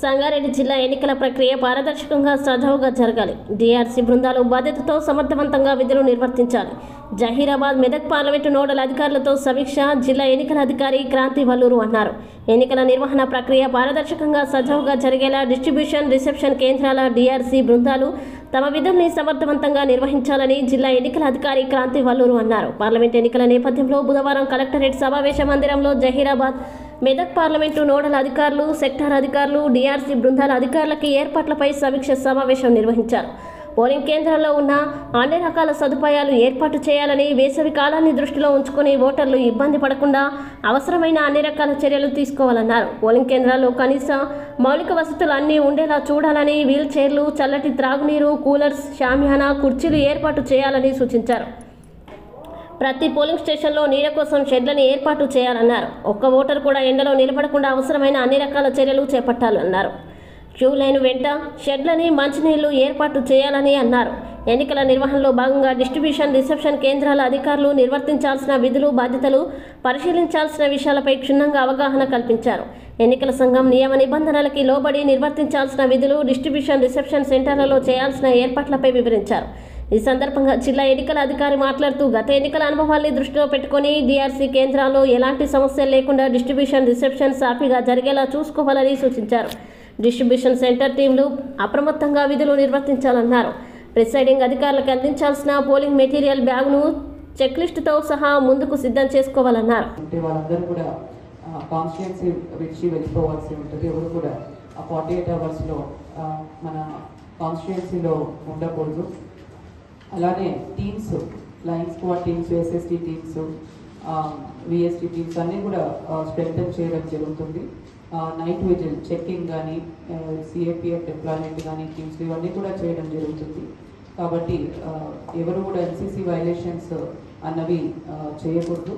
సంగారెడ్డి జిల్లా ఎన్నికల ప్రక్రియ పారదర్శకంగా సజావుగా జరగాలి. డిఆర్సీ బృందాలు బాధ్యతతో సమర్థవంతంగా విధులు నిర్వర్తించాలి. జహీరాబాద్ మెదక్ పార్లమెంటు నోడల్ అధికారులతో సమీక్ష జిల్లా ఎన్నికల అధికారి క్రాంతి వల్లూరు అన్నారు. ఎన్నికల నిర్వహణ ప్రక్రియ పారదర్శకంగా సజావుగా జరిగేలా డిస్ట్రిబ్యూషన్ రిసెప్షన్ కేంద్రాల డిఆర్సీ బృందాలు తమ విధుల్ని సమర్థవంతంగా నిర్వహించాలని జిల్లా ఎన్నికల అధికారి క్రాంతి వల్లూరు అన్నారు. పార్లమెంట్ ఎన్నికల నేపథ్యంలో బుధవారం కలెక్టరేట్ సమావేశ మందిరంలో జహీరాబాద్ మెదక్ పార్లమెంటు నోడల్ అధికారులు, సెక్టార్ అధికారులు, డిఆర్సీ బృందాల అధికారులకి ఏర్పాట్లపై సమీక్ష సమావేశం నిర్వహించారు. పోలింగ్ కేంద్రాల్లో ఉన్న అన్ని రకాల సదుపాయాలు ఏర్పాటు చేయాలని, వేసవి కాలాన్ని దృష్టిలో ఉంచుకుని ఓటర్లు ఇబ్బంది పడకుండా అవసరమైన అన్ని రకాల చర్యలు తీసుకోవాలన్నారు. పోలింగ్ కేంద్రాల్లో కనీస మౌలిక వసతులు అన్నీ ఉండేలా చూడాలని, వీల్ చైర్లు, చల్లటి త్రాగునీరు, కూలర్స్, షామియానా, కుర్చీలు ఏర్పాటు చేయాలని సూచించారు. ప్రతి పోలింగ్ స్టేషన్లో నీడ కోసం షెడ్లను ఏర్పాటు చేయాలన్నారు. ఒక్క ఓటర్ కూడా ఎండలో నిలబడకుండా అవసరమైన అన్ని రకాల చర్యలు చేపట్టాలన్నారు. క్యూ లైన్ వెంట షెడ్లని, మంచినీళ్లు ఏర్పాటు చేయాలని అన్నారు. ఎన్నికల నిర్వహణలో భాగంగా డిస్ట్రిబ్యూషన్ రిసెప్షన్ కేంద్రాల అధికారులు నిర్వర్తించాల్సిన విధులు, బాధ్యతలు, పరిశీలించాల్సిన విషయాలపై క్షుణ్ణంగా అవగాహన కల్పించారు. ఎన్నికల సంఘం నియమ నిబంధనలకి లోబడి నిర్వర్తించాల్సిన విధులు, డిస్ట్రిబ్యూషన్ రిసెప్షన్ సెంటర్లలో చేయాల్సిన ఏర్పాట్లపై వివరించారు. ఈ సందర్భంగా జిల్లా ఎన్నికల అధికారి మాట్లాడుతూ, గత ఎన్నికల అనుభవాల్ని దృష్టిలో పెట్టుకుని డిఆర్సీ కేంద్రాల్లో ఎలాంటి సమస్యలు లేకుండా డిస్ట్రిబ్యూషన్ రిసెప్షన్ సాఫీగా జరిగేలా చూసుకోవాలని సూచించారు. డిస్ట్రిబ్యూషన్ సెంటర్ టీంలు అప్రమత్తంగా విధులు నిర్వర్తించాలన్నారు. ప్రిసైడింగ్ అధికారులకు అందించాల్సిన పోలింగ్ మెటీరియల్ బ్యాగ్ను చెక్లిస్టుతో సహా ముందుకు సిద్ధం చేసుకోవాలన్నారు. వాళ్ళందరూ కూడా కాన్స్టిట్యుయెన్సీ విడిచి వెళ్ళిపోవాల్సి ఉంటుంది. ఎవరు కూడా 48 అవర్స్లో మన కాన్స్టిట్యుయెన్సీలో ఉండకూడదు. అలానే teams, flying squad teams, SST teams, VST teams అన్నీ కూడా స్ట్రెంథెన్ చేయడం జరుగుతుంది. నైట్ విజిల్ చెక్కింగ్ కానీ, సిఏపిఎఫ్ డిప్లాయ్మెంట్ కానీ టీమ్స్ ఇవన్నీ కూడా చేయడం జరుగుతుంది. కాబట్టి ఎవరు కూడా ఎన్సీసీ వైలేషన్స్ అన్నవి చేయకూడదు.